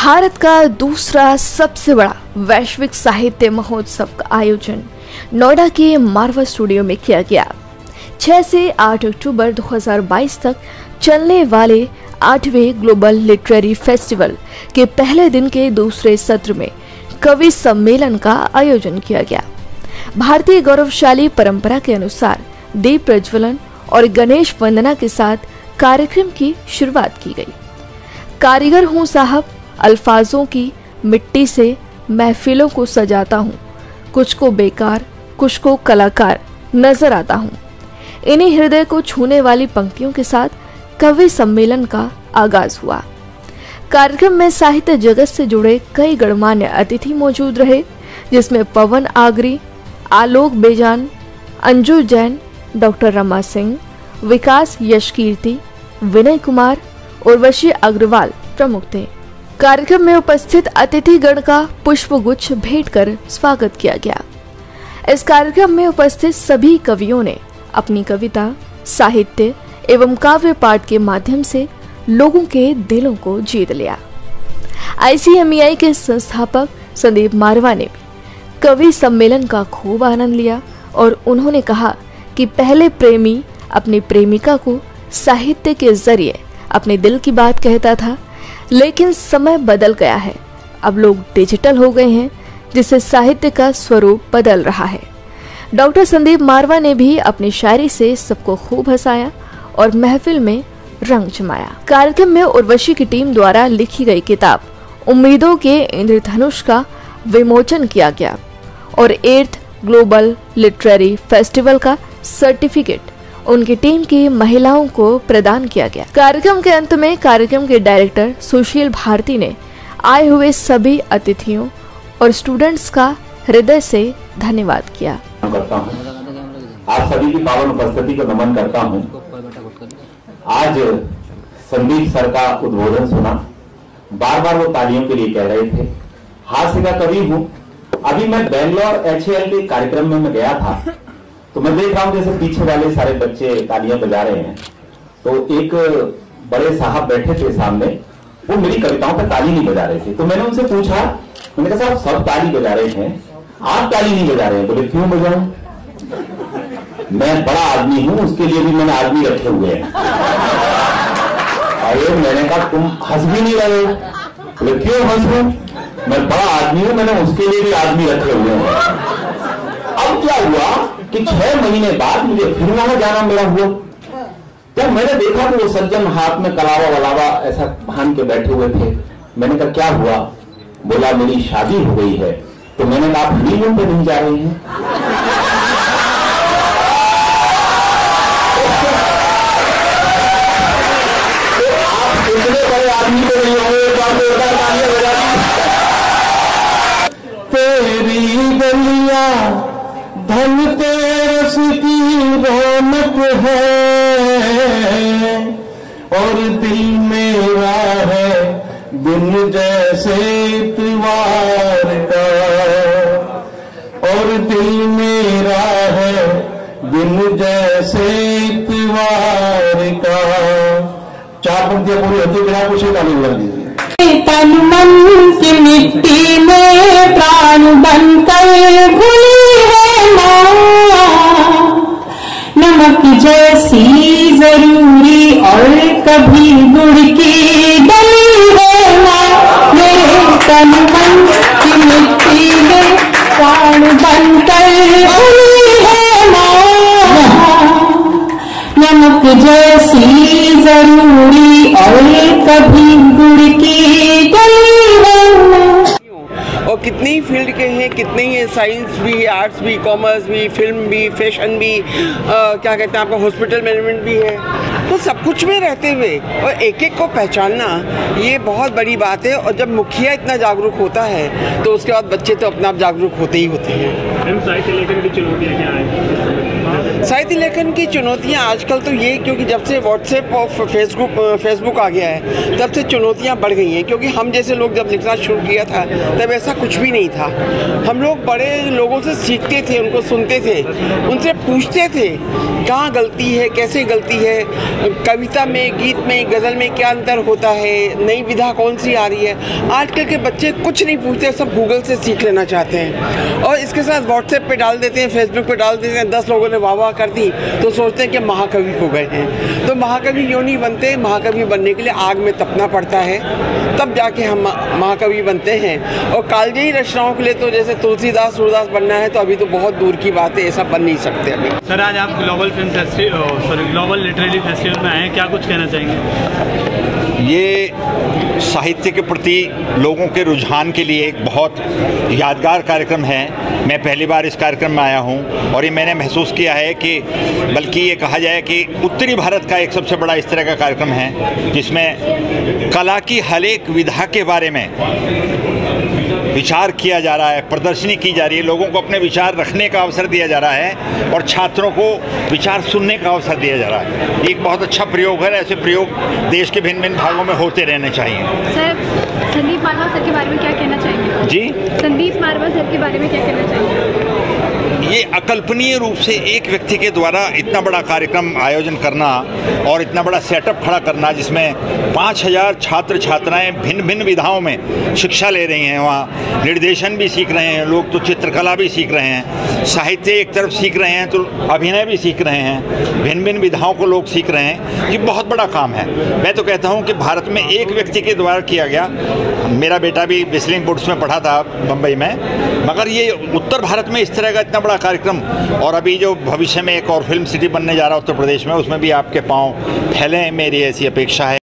भारत का दूसरा सबसे बड़ा वैश्विक साहित्य महोत्सव का आयोजन नोएडा के मारवा स्टूडियो में किया गया। 6 से 8 अक्टूबर 2022 तक चलने वाले 8वें ग्लोबल लिटरेरी फेस्टिवल के पहले दिन के दूसरे सत्र में कवि सम्मेलन का आयोजन किया गया। भारतीय गौरवशाली परंपरा के अनुसार दीप प्रज्वलन और गणेश वंदना के साथ कार्यक्रम की शुरुआत की गई। कारीगर हूँ साहब, अल्फाजों की मिट्टी से महफिलों को सजाता हूँ, कुछ को बेकार कुछ को कलाकार नजर आता हूँ। इन्हीं हृदय को छूने वाली पंक्तियों के साथ कवि सम्मेलन का आगाज हुआ। कार्यक्रम में साहित्य जगत से जुड़े कई गणमान्य अतिथि मौजूद रहे, जिसमें पवन आगरी, आलोक बेजान, अंजू जैन, डॉक्टर रमा सिंह, विकास यशकीर्ति, विनय कुमार, उर्वशी अग्रवाल प्रमुख थे। कार्यक्रम में उपस्थित अतिथिगण का पुष्पगुच्छ भेंट कर स्वागत किया गया। इस कार्यक्रम में उपस्थित सभी कवियों ने अपनी कविता, साहित्य एवं काव्य पाठ के माध्यम से लोगों के दिलों को जीत लिया। ICMEI के संस्थापक संदीप मारवा ने भी कवि सम्मेलन का खूब आनंद लिया और उन्होंने कहा कि पहले प्रेमी अपनी प्रेमिका को साहित्य के जरिए अपने दिल की बात कहता था, लेकिन समय बदल गया है। अब लोग डिजिटल हो गए हैं, जिससे साहित्य का स्वरूप बदल रहा है। डॉक्टर संदीप मारवा ने भी अपनी शायरी से सबको खूब हंसाया और महफिल में रंग जमाया। कार्यक्रम में उर्वशी की टीम द्वारा लिखी गई किताब उम्मीदों के इंद्रधनुष का विमोचन किया गया और 8th ग्लोबल लिटरेरी फेस्टिवल का सर्टिफिकेट उनकी टीम की महिलाओं को प्रदान किया गया। कार्यक्रम के अंत में कार्यक्रम के डायरेक्टर सुशील भारती ने आए हुए सभी अतिथियों और स्टूडेंट्स का हृदय से धन्यवाद किया। आप सभी की पावन उपस्थिति को नमन करता हूं। आज संदीप सर का उद्बोधन सुना, बार बार वो तालियों के लिए कह रहे थे। हास्य का कवि हूं। अभी मैं बेंगलोर HAL के कार्यक्रम में मैं गया था, तो मैं देख रहा हूं जैसे पीछे वाले सारे बच्चे तालियां बजा रहे हैं, तो एक बड़े साहब बैठे थे सामने, वो मेरी कविताओं पर ताली नहीं बजा रहे थे। तो मैंने उनसे पूछा, मैंने कहा साहब सब ताली बजा रहे हैं, आप ताली नहीं बजा रहे हैं? बोले क्यों बजाऊं? मैं बड़ा आदमी हूं, उसके लिए भी मैंने आदमी रखे हुए हैं। अरे मैंने कहा तुम हंस भी नहीं रहे हो? बोले क्यों हंसूं? मैं बड़ा आदमी हूं, मैंने उसके लिए भी आदमी रखे हुए हैं। अब क्या हुआ कि 6 महीने बाद मुझे फिर वहां जाना मेरा हुआ। जब मैंने देखा कि वो सज्जन हाथ में कलावा वलावा ऐसा बांध के बैठे हुए थे, मैंने कहा क्या हुआ? बोला मेरी शादी हो गई है। तो मैंने कहा आप हनीमून पे नहीं जा रहे हैं? आप इतने बड़े आदमी तो नहीं होंगे, तेरी गलियां धनतेरस की रौनक है और दिल मेरा है दिन जैसे इतवार का, और दिल मेरा है दिन जैसे इतवार का। 4 पंक्तियां पूरी होती बिना कुछ ही ताली बजा दीजिए। तन मन की मिट्टी में प्राण बनकर घुली है माँ, नमक जैसी जरूरी और कभी गुड़ की डली है माँ। मेरे तन मन की मिट्टी में प्राण बनकर घुली है माँ, नमक जैसी जरूरी और कभी गुड़ की डली है। और कितने ही फील्ड के हैं, कितने ही साइंस भी, आर्ट्स भी, कॉमर्स भी, फिल्म भी, फैशन भी, क्या कहते हैं आपका हॉस्पिटल मैनेजमेंट भी है। तो सब कुछ में रहते हुए और एक एक को पहचानना ये बहुत बड़ी बात है। और जब मुखिया इतना जागरूक होता है तो उसके बाद बच्चे तो अपने आप जागरूक होते ही होते हैं। साहित्य लेकर की चुनौतियाँ क्या है? साहित्य लेखन की चुनौतियां आजकल तो ये, क्योंकि जब से व्हाट्सएप और फेसबुक आ गया है तब से चुनौतियां बढ़ गई हैं। क्योंकि हम जैसे लोग जब लिखना शुरू किया था तब ऐसा कुछ भी नहीं था। हम लोग बड़े लोगों से सीखते थे, उनको सुनते थे, उनसे पूछते थे कहाँ गलती है, कैसे गलती है, कविता में, गीत में, गज़ल में क्या अंतर होता है, नई विधा कौन सी आ रही है। आजकल के बच्चे कुछ नहीं पूछते, सब गूगल से सीख लेना चाहते हैं और इसके साथ व्हाट्सएप पे डाल देते हैं, फेसबुक पे डाल देते हैं। 10 लोगों ने वाह वाह कर दी तो सोचते हैं कि महाकवि हो गए हैं। तो महाकवि क्यों नहीं बनते? महाकवि बनने के लिए आग में तपना पड़ता है, तब जाके हम महाकवि बनते हैं। और कालजयी रचनाओं के लिए तो जैसे तुलसीदास, सूरदास बनना है तो अभी तो बहुत दूर की बात है, ऐसा बन नहीं सकते अभी। सर, आज आप ग्लोबल ग्लोबल लिटरेरी फेस्टिवल में आए हैं, क्या कुछ कहना चाहेंगे? ये साहित्य के प्रति लोगों के रुझान के लिए एक बहुत यादगार कार्यक्रम है। मैं पहली बार इस कार्यक्रम में आया हूं और ये मैंने महसूस किया है कि बल्कि ये कहा जाए कि उत्तरी भारत का एक सबसे बड़ा इस तरह का कार्यक्रम है जिसमें कला की हर एक विधा के बारे में विचार किया जा रहा है, प्रदर्शनी की जा रही है, लोगों को अपने विचार रखने का अवसर दिया जा रहा है और छात्रों को विचार सुनने का अवसर दिया जा रहा है। एक बहुत अच्छा प्रयोग है। ऐसे प्रयोग देश के भिन्न भिन्न भागों में होते रहने चाहिए। सर, संदीप मारवा सर के बारे में क्या कहना चाहेंगे? जी, संदीप मारवा सर के बारे में क्या कहना चाहेंगे? ये अकल्पनीय रूप से एक व्यक्ति के द्वारा इतना बड़ा कार्यक्रम आयोजन करना और इतना बड़ा सेटअप खड़ा करना जिसमें 5000 छात्र छात्राएं भिन्न भिन्न विधाओं में शिक्षा ले रही हैं। वहाँ निर्देशन भी सीख रहे हैं लोग, तो चित्रकला भी सीख रहे हैं, साहित्य एक तरफ सीख रहे हैं तो अभिनय भी सीख रहे हैं, भिन्न भिन्न विधाओं को लोग सीख रहे हैं। ये बहुत बड़ा काम है। मैं तो कहता हूँ कि भारत में एक व्यक्ति के द्वारा किया गया। मेरा बेटा भी विस्लिंग बुड्स में पढ़ा था बम्बई में, मगर ये उत्तर भारत में इस तरह का इतना बड़ा कार्यक्रम, और अभी जो भविष्य में एक और फिल्म सिटी बनने जा रहा है उत्तर प्रदेश में, उसमें भी आपके पांव फैले हैं, मेरी ऐसी अपेक्षा है।